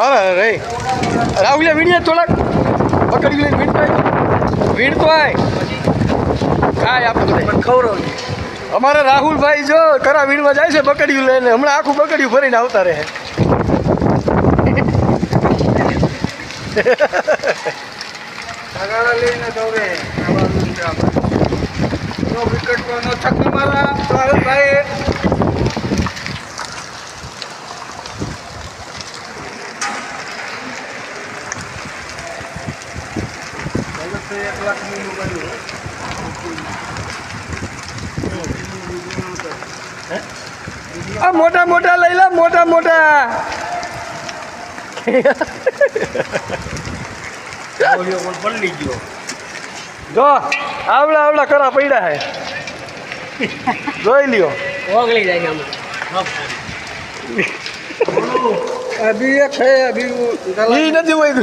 અરે રે રાહુલે વીણીએ થોડાક પકડી લઈને વીણતો આય કાંઈ આપણે બધા ખવડાવ અમારે રાહુલભાઈ જો કરા વીણવા જાય છે બકડીયું લઈને હમણાં આખું બકડીયું ભરીને આવતા રહે લઈને દોરે વિકેટ નો છક્કો મારા રાહુલભાઈ આ મોટા મોટા લઈ લે મોટા મોટા પલ્લી ગયો જો આવડા આવડા કરા પડ્યા હે જોઈ લ્યો ઓગળી જાય અભી એક છે અભી નથી હોય